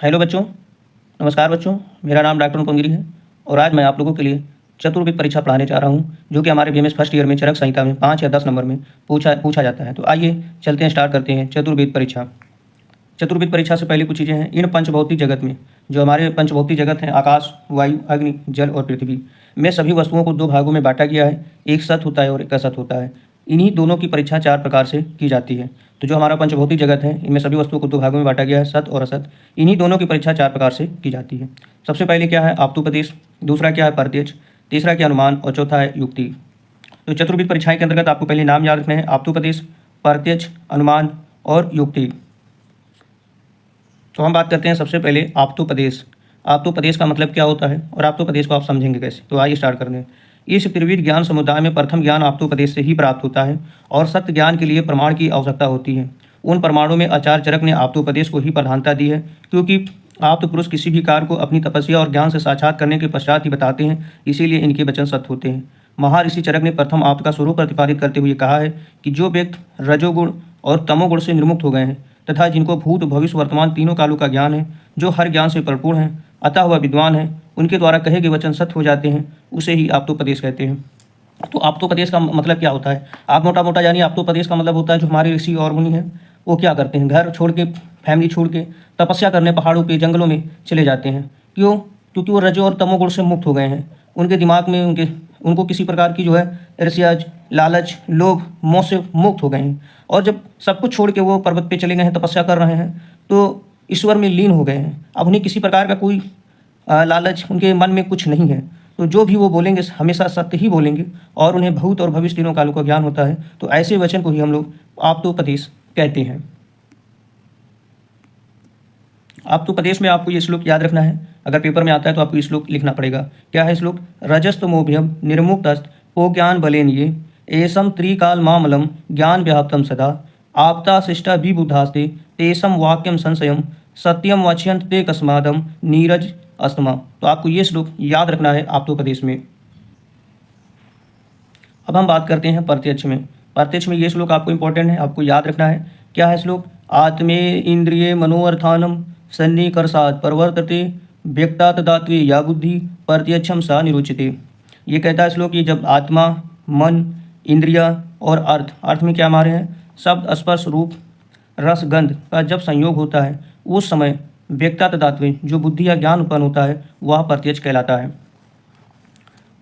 Hello बच्चों, नमस्कार बच्चों। मेरा नाम डॉक्टर अनुपम गिरी है और आज मैं आप लोगों के लिए चतुर्विद परीक्षा पढ़ाने जा रहा हूँ, जो कि हमारे बीएमएस फर्स्ट ईयर में चरक संहिता में 5 या 10 नंबर में पूछा जाता है। तो आइए चलते हैं, स्टार्ट करते हैं चतुर्विद परीक्षा। चतुर्विद परीक्षा से पहले कुछ चीज़ें हैं। इन पंचभौतिक जगत में, जो हमारे पंचभौतिक जगत हैं, आकाश, वायु, अग्नि, जल और पृथ्वी में सभी वस्तुओं को 2 भागों में बांटा गया है। एक सत होता है और एक असत होता है। इन्हीं दोनों की परीक्षा 4 प्रकार से की जाती है। तो जो हमारा पंचभौतिक जगत है, इनमें सभी वस्तुओं को 2 भागों में बांटा गया है, सत और असत। इन्हीं दोनों की परीक्षा 4 प्रकार से की जाती है। सबसे पहले क्या है? आप्तोपदेश। दूसरा क्या है? प्रत्यक्ष। तीसरा क्या? अनुमान। और चौथा है युक्ति। तो चतुर्विद परीक्षाएं के अंतर्गत आपको पहले नाम याद रखने हैं: आप्तोपदेश, प्रत्यक्ष, अनुमान और युक्ति। तो हम बात करते हैं सबसे पहले आप्तोपदेश। आप्तोपदेश का मतलब क्या होता है और आप्तोपदेश को आप समझेंगे कैसे? तो आइए स्टार्ट करते हैं। इस त्रिविध ज्ञान समुदाय में प्रथम ज्ञान आप्तोपदेश से ही प्राप्त होता है और सत्य ज्ञान के लिए प्रमाण की आवश्यकता होती है। उन प्रमाणों में आचार्य चरक ने आप्तोपदेश को ही प्रधानता दी है, क्योंकि आप्त पुरुष किसी भी कार्य को अपनी तपस्या और ज्ञान से साक्षात करने के पश्चात ही बताते हैं, इसीलिए इनके वचन सत्य होते हैं। महर्षि चरक ने प्रथम आप्त का स्वरूप प्रतिपादित करते हुए कहा है कि जो व्यक्ति रजोगुण और तमोगुण से निर्मुक्त हो गए हैं तथा जिनको भूत, भविष्य, वर्तमान तीनों कालों का ज्ञान है, जो हर ज्ञान से परिपूर्ण है, अतः वह विद्वान है, उनके द्वारा कहे गए वचन सत्य हो जाते हैं, उसे ही आप्तोपदेश कहते हैं। तो आप्तोपदेश का मतलब क्या होता है? आप मोटा मोटा जानिए। आप्तोपदेश का मतलब होता है जो हमारे ऋषि और मुनि हैं, वो क्या करते हैं? घर छोड़ के, फैमिली छोड़ के तपस्या करने पहाड़ों पे, जंगलों में चले जाते हैं। क्यों? क्योंकि वो रजो और तमोगुण से मुक्त हो गए हैं। उनके दिमाग में उनको किसी प्रकार की जो है ईर्ष्या, लालच, लोभ, मोह से मुक्त हो गए हैं। और जब सब कुछ छोड़ के वो पर्वत पे चले गए हैं, तपस्या कर रहे हैं, तो ईश्वर में लीन हो गए हैं। अब उन्हें किसी प्रकार का कोई लालच उनके मन में कुछ नहीं है। तो जो भी वो बोलेंगे हमेशा सत्य ही बोलेंगे और उन्हें भूत और भविष्य तीनों कालों का ज्ञान होता है। तो ऐसे वचन को ही हम लोग आप्तोपदेश कहते हैं। आप्तोपदेश में आपको ये श्लोक याद रखना है। अगर पेपर में आता है तो आपको ये श्लोक लिखना पड़ेगा। क्या है श्लोक? रजस्तमोभ्यम निर्मुक्तस्त को ज्ञान बलेन ये एसम त्रिकाल मामलम ज्ञान व्याप्तम सदा आपता शिष्टा विबुधास्ते तेसम वाक्यम संशयम सत्यम वक्ष्यंत ते कस्मादम नीरज अस्तमा। तो आपको ये श्लोक याद रखना है आप्तोपदेश में। अब हम बात करते हैं प्रत्यक्ष में। प्रत्यक्ष में ये श्लोक आपको इंपॉर्टेंट है, आपको याद रखना है। क्या है श्लोक? आत्मे इंद्रिय मनोअर्थानम सन्निकर्षात् प्रवर्तते व्यक्तात् दात्वे या बुद्धि प्रत्यक्षम सा निरुच्यते। ये कहता है श्लोक, ये जब आत्मा, मन, इंद्रिया और अर्थ में क्या हमारे हैं? शब्द, स्पर्श, रूप, रस, गंध का जब संयोग होता है, उस समय व्यक्तात् दात्वे जो बुद्धि या ज्ञान उत्पन्न होता है, वह प्रत्यक्ष कहलाता है।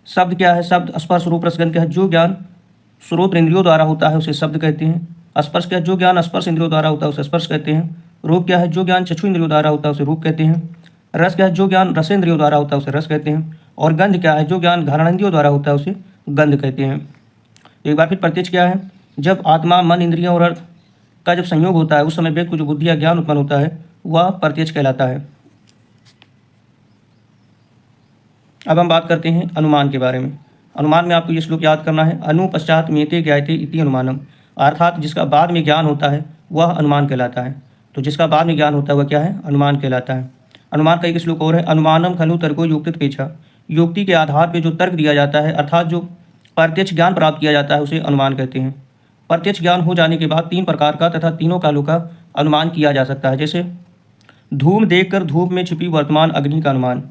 शब्द क्या है? शब्द, स्पर्श, रूप, रस, गंध क्या है? जो ज्ञान श्रोत्र इंद्रियों द्वारा होता है उसे शब्द कहते हैं। स्पर्श क्या है? जो ज्ञान स्पर्श इंद्रियों द्वारा होता है उसे स्पर्श कहते हैं। रूप क्या है? जो ज्ञान चक्षु इंद्रियों द्वारा होता है उसे रूप कहते हैं। रस क्या है? जो ज्ञान रसेंद्रियों द्वारा होता है उसे रस कहते हैं। और गंध क्या है? जो ज्ञान घ्राणेंद्रियों द्वारा होता है उसे गंध कहते हैं। एक बार फिर प्रत्यक्ष क्या है? जब आत्मा, मन, इंद्रियों और अर्थ का जब संयोग होता है, उस समय व्यक्ति को जो बुद्धि या ज्ञान उत्पन्न होता है, वह प्रत्यक्ष कहलाता है। अब हम बात करते हैं अनुमान के बारे में। अनुमान में आपको ये श्लोक याद करना है। अनु पश्चात मेते ज्ञायते इति अनुमानम, अर्थात जिसका बाद में ज्ञान होता है वह अनुमान कहलाता है। तो जिसका बाद में ज्ञान होता है वह क्या है? अनुमान कहलाता है। अनुमान का एक श्लोक और है, अनुमानम खलु तर्को युक्तिपेक्षा। युक्ति के आधार पर जो तर्क दिया जाता है, अर्थात जो प्रत्यक्ष ज्ञान प्राप्त किया जाता है, उसे अनुमान कहते हैं। प्रत्यक्ष ज्ञान हो जाने के बाद 3 प्रकार का तथा तीनों कालों का अनुमान किया जा सकता है। जैसे धूम देखकर धूप में छिपी वर्तमान अग्नि का अनुमान।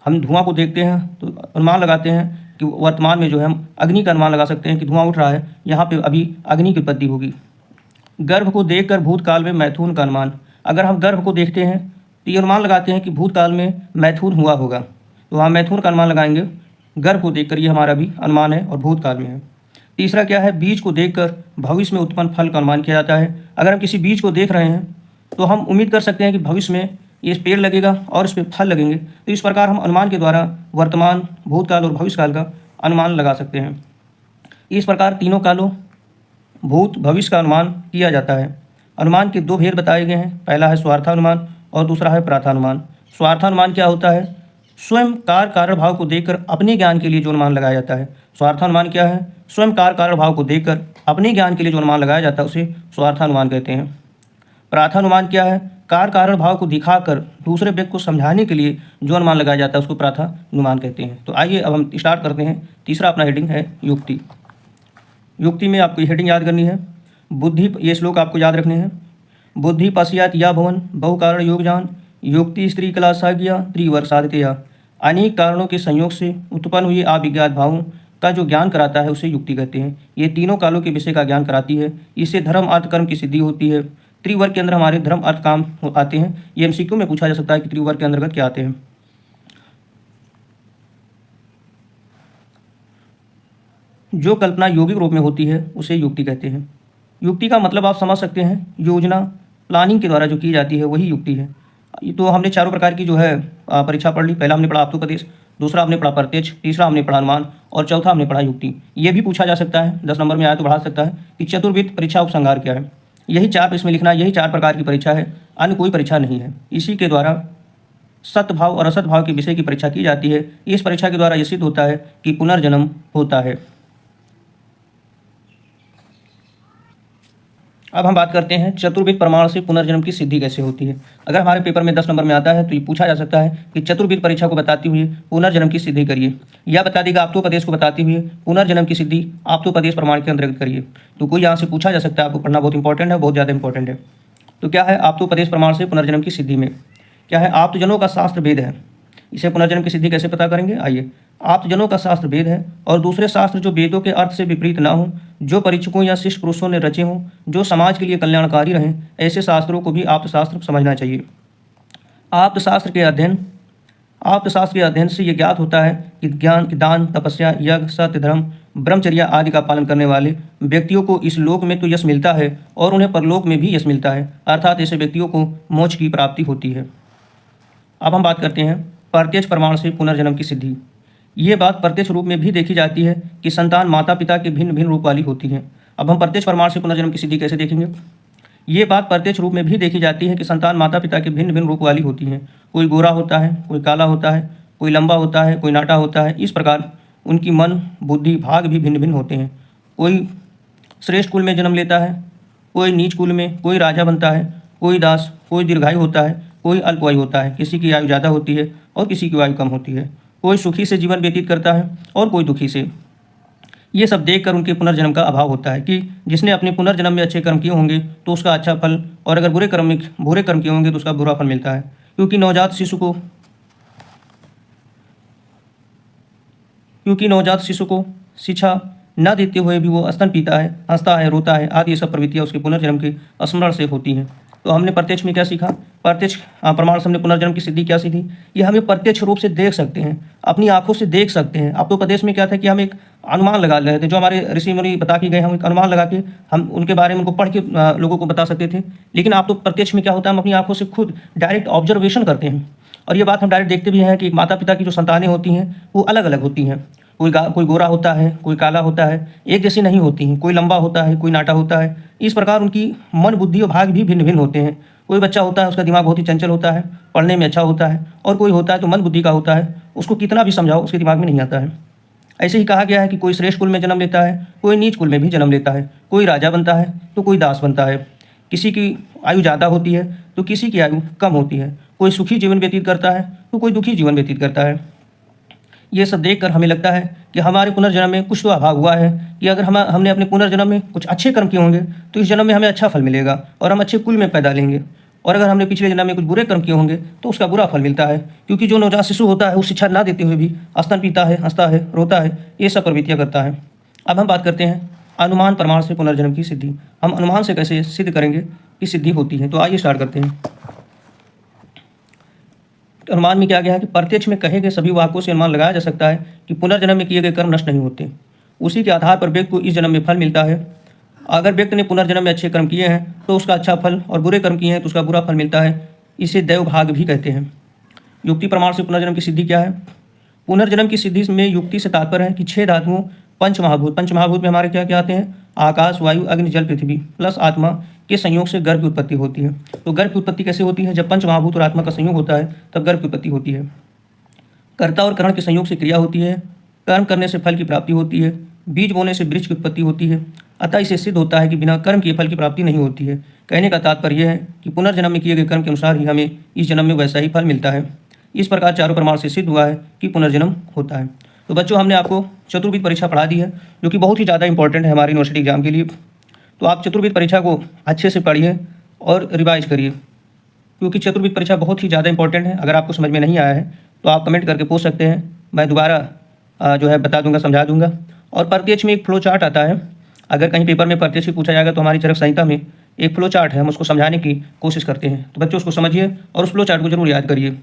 हम धुआं को देखते हैं तो अनुमान लगाते हैं कि वर्तमान में जो है हम अग्नि का अनुमान लगा सकते हैं कि धुआं उठ रहा है, यहाँ पे अभी अग्नि की उत्पत्ति होगी। गर्भ को देखकर भूतकाल में मैथुन का अनुमान। अगर हम गर्भ को देखते हैं तो ये अनुमान लगाते हैं कि भूतकाल में मैथुन हुआ होगा, तो वहाँ मैथुन का अनुमान लगाएंगे। गर्भ को देखकर, ये हमारा भी अनुमान है और भूतकाल में है। तीसरा क्या है? बीज को देखकर भविष्य में उत्पन्न फल का अनुमान किया जाता है। अगर हम किसी बीज को देख रहे हैं तो हम उम्मीद कर सकते हैं कि भविष्य में ये पेड़ लगेगा और इस पर फल लगेंगे। तो इस प्रकार हम अनुमान के द्वारा वर्तमान, भूतकाल और भविष्यकाल का अनुमान लगा सकते हैं। इस प्रकार तीनों कालों, भूत, भविष्य का अनुमान किया जाता है। अनुमान के 2 भेद बताए गए हैं। पहला है स्वार्थानुमान और दूसरा है प्रार्थानुमान। स्वार्थानुमान क्या होता है? स्वयं कारण भाव को देखकर अपने ज्ञान के लिए जो अनुमान लगाया जाता है। स्वार्थानुमान क्या है? स्वयं कारण भाव को देखकर अपने ज्ञान के लिए जो अनुमान लगाया जाता है उसे स्वार्थानुमान कहते हैं। प्रार्थानुमान क्या है? कारण भाव को दिखाकर दूसरे व्यक्ति को समझाने के लिए जो अनुमान लगाया जाता है उसको प्रार्थानुमान कहते हैं। तो आइए अब हम स्टार्ट करते हैं। तीसरा अपना हेडिंग है युक्ति। युक्ति में आपको हेडिंग याद करनी है। बुद्धि, ये श्लोक आपको याद रखने हैं। बुद्धि पश्चात या भवन बहु कारण योग जान युक्ति स्त्री कला साज्ञा त्रिवर्ग साधतेया। अनेक कारणों के संयोग से उत्पन्न हुए अविज्ञात भावों का जो ज्ञान कराता है उसे युक्ति कहते हैं। ये तीनों कालों के विषय का ज्ञान कराती है। इससे धर्म अर्थ कर्म की सिद्धि होती है। त्रिवर्ग के अंदर हमारे धर्म अर्थ काम आते हैं। ये एमसीक्यू में पूछा जा सकता है कि त्रिवर्ग के अंतर्गत क्या आते हैं। जो कल्पना यौगिक रूप में होती है उसे युक्ति कहते हैं। युक्ति का मतलब आप समझ सकते हैं, योजना प्लानिंग के द्वारा जो की जाती है वही युक्ति है। तो हमने चारों प्रकार की जो है परीक्षा पढ़ ली। पहला हमने पढ़ा आप्तोपदेश, दूसरा हमने पढ़ा प्रत्यक्ष, तीसरा हमने पढ़ा अनुमान और चौथा हमने पढ़ा युक्ति। ये भी पूछा जा सकता है, 10 नंबर में आया तो बढ़ा सकता है कि चतुर्विध परीक्षा उपसंहार क्या है। यही 4 इसमें लिखना, यही 4 प्रकार की परीक्षा है, अन्य कोई परीक्षा नहीं है। इसी के द्वारा सत भाव और असत भाव के विषय की परीक्षा की जाती है। इस परीक्षा के द्वारा यह सिद्ध होता है कि पुनर्जन्म होता है। अब हम बात करते हैं चतुर्विध प्रमाण से पुनर्जन्म की सिद्धि कैसे होती है। अगर हमारे पेपर में 10 नंबर में आता है तो ये पूछा जा सकता है कि चतुर्विध परीक्षा को बताते हुए पुनर्जन्म की सिद्धि करिए, या बता देगा आप्तोपदेश को बताते हुए पुनर्जन्म की सिद्धि आप्तोपदेश प्रमाण के अंतर्गत करिए। तो कोई यहाँ से पूछा जा सकता है, आपको पढ़ना बहुत इंपॉर्टेंट है, बहुत ज़्यादा इंपॉर्टेंट है। तो क्या है आप्तोपदेश प्रमाण से पुनर्जन्म की सिद्धि में क्या है? आप्तजनों का शास्त्र वेद है। इसे पुनर्जन्म की सिद्धि कैसे पता करेंगे? आइए, आप्तजनों का शास्त्र वेद है और दूसरे शास्त्र जो वेदों के अर्थ से विपरीत ना हो, जो परीक्षकों या शिष्ट पुरुषों ने रचे हों, जो समाज के लिए कल्याणकारी रहें, ऐसे शास्त्रों को भी आप्तशास्त्र समझना चाहिए। आप्तशास्त्र के अध्ययन से ये ज्ञात होता है कि ज्ञान, दान, तपस्या, यज्ञ, सत्य, धर्म, ब्रह्मचर्या आदि का पालन करने वाले व्यक्तियों को इस लोक में तो यश मिलता है और उन्हें परलोक में भी यश मिलता है, अर्थात ऐसे व्यक्तियों को मोक्ष की प्राप्ति होती है। अब हम बात करते हैं प्रत्यक्ष प्रमाण से पुनर्जन्म की सिद्धि। ये बात प्रत्यक्ष रूप में भी देखी जाती है कि संतान माता पिता के भिन्न भिन्न रूप वाली होती है। अब हम प्रत्यक्ष प्रमाण से पुनर्जन्म की सिद्धि कैसे देखेंगे? ये बात प्रत्यक्ष रूप में भी देखी जाती है कि संतान माता पिता के भिन्न भिन्न रूप वाली होती है। कोई गोरा होता है, कोई काला होता है, कोई लंबा होता है, कोई नाटा होता है। इस प्रकार उनकी मन, बुद्धि, भाग भी भिन्न भिन्न होते हैं। कोई श्रेष्ठ कुल में जन्म लेता है, कोई नीच कुल में, कोई राजा बनता है, कोई दास, कोई दीर्घायु होता है, कोई अल्पवायु होता है। किसी की आयु ज़्यादा होती है और किसी की आयु कम होती है। कोई सुखी से जीवन व्यतीत करता है और कोई दुखी से। ये सब देखकर उनके पुनर्जन्म का अभाव होता है कि जिसने अपने पुनर्जन्म में अच्छे कर्म किए होंगे तो उसका अच्छा फल, और अगर बुरे कर्म किए होंगे तो उसका बुरा फल मिलता है। क्योंकि नवजात शिशु को शिक्षा न देते हुए भी वो स्तन पीता है, हंसता है, रोता है आदि ये सब प्रवृत्तियाँ उसके पुनर्जन्म के स्मरण से होती हैं। तो हमने प्रत्यक्ष में क्या सीखा? प्रत्यक्ष प्रमाण से हमने पुनर्जन्म की सिद्धि क्या सीखी? ये हमें प्रत्यक्ष रूप से देख सकते हैं, अपनी आंखों से देख सकते हैं। आप्तोपदेश में क्या था कि हम एक अनुमान लगा रहे थे, जो हमारे ऋषि मुनि बता के गए, हम एक अनुमान लगा के हम उनके बारे में उनको पढ़ के लोगों को बता सकते थे। लेकिन आप तो प्रत्यक्ष में क्या होता है, हम अपनी आंखों से खुद डायरेक्ट ऑब्जर्वेशन करते हैं। और ये बात हम डायरेक्ट देखते भी हैं कि माता पिता की जो संतानें होती हैं वो अलग अलग होती हैं। कोई गोरा होता है, कोई काला होता है, एक जैसी नहीं होती हैं। कोई लंबा होता है, कोई नाटा होता है। इस प्रकार उनकी मन, बुद्धि और भाग भी भिन्न भिन्न होते हैं। कोई बच्चा होता है, उसका दिमाग बहुत ही चंचल होता है, पढ़ने में अच्छा होता है, और कोई होता है तो मंद बुद्धि का होता है, उसको कितना भी समझाओ उसके दिमाग में नहीं आता है। ऐसे ही कहा गया है कि कोई श्रेष्ठ कुल में जन्म लेता है, कोई नीच कुल में भी जन्म लेता है। कोई राजा बनता है तो कोई दास बनता है। किसी की आयु ज़्यादा होती है तो किसी की आयु कम होती है। कोई सुखी जीवन व्यतीत करता है तो कोई दुखी जीवन व्यतीत करता है। ये सब देखकर हमें लगता है कि हमारे पुनर्जन्म में कुछ तो अभाव हुआ है, कि अगर हमने अपने पुनर्जन्म में कुछ अच्छे कर्म किए होंगे तो इस जन्म में हमें अच्छा फल मिलेगा और हम अच्छे कुल में पैदा लेंगे, और अगर हमने पिछले जन्म में कुछ बुरे कर्म किए होंगे तो उसका बुरा फल मिलता है। क्योंकि जो नवजात शिशु होता है वो शिक्षा ना देते हुए भी स्तन पीता है, हंसता है, रोता है, ये सब प्रवृत्तियाँ करता है। अब हम बात करते हैं अनुमान प्रमाण से पुनर्जन्म की सिद्धि। हम अनुमान से कैसे सिद्ध करेंगे कि सिद्धि होती है? तो आइए स्टार्ट करते हैं। अनुमान में क्या गया है कि प्रत्यक्ष में कहे गए सभी वाक्यों से अनुमान लगाया जा सकता है कि पुनर्जन्म में किए गए कर्म नष्ट नहीं होते। उसी के आधार पर व्यक्ति को इस जन्म में फल मिलता है। अगर व्यक्ति ने पुनर्जन्म में अच्छे कर्म किए हैं तो उसका अच्छा फल, और बुरे कर्म किए हैं तो उसका बुरा फल मिलता है। इसे दैव भाग भी कहते हैं। युक्ति प्रमाण से पुनर्जन्म की सिद्धि क्या है? पुनर्जन्म की सिद्धि में युक्ति से तात्पर्य है कि 6 धातुओं पंच महाभूत में हमारे क्या क्या आते हैं? आकाश, वायु, अग्नि, जल, पृथ्वी प्लस आत्मा के संयोग से गर्भ की उत्पत्ति होती है। तो गर्भ की उत्पत्ति कैसे होती है? जब पंच महाभूत और आत्मा का संयोग होता है तब गर्भ की उत्पत्ति होती है। कर्ता और करण के संयोग से क्रिया होती है। कर्म करने से फल की प्राप्ति होती है। बीज बोने से वृक्ष की उत्पत्ति होती है। अतः इसे सिद्ध होता है कि बिना कर्म के फल की प्राप्ति नहीं होती है। कहने का तात्पर्य यह है कि पुनर्जन्म में किए गए कर्म के अनुसार ही हमें इस जन्म में वैसा ही फल मिलता है। इस प्रकार चारों प्रमाण से सिद्ध हुआ है कि पुनर्जन्म होता है। तो बच्चों, हमने आपको चतुर्विध परीक्षा पढ़ा दी है, जो कि बहुत ही ज़्यादा इंपॉर्टेंट है हमारी यूनिवर्सिटी एग्जाम के लिए। तो आप चतुर्विध परीक्षा को अच्छे से पढ़िए और रिवाइज करिए। क्योंकि चतुर्विद परीक्षा बहुत ही ज़्यादा इंपॉर्टेंट है। अगर आपको समझ में नहीं आया है तो आप कमेंट करके पूछ सकते हैं, मैं दोबारा जो है बता दूंगा, समझा दूंगा। और प्रत्यक्ष में एक फ्लो चार्ट आता है। अगर कहीं पेपर में प्रत्यक्ष ही पूछा जाएगा तो हमारी चरक संहिता में एक फ्लो चार्ट है, हम उसको समझाने की कोशिश करते हैं। तो बच्चों उसको समझिए और उस फ्लो चार्ट को जरूर याद करिए।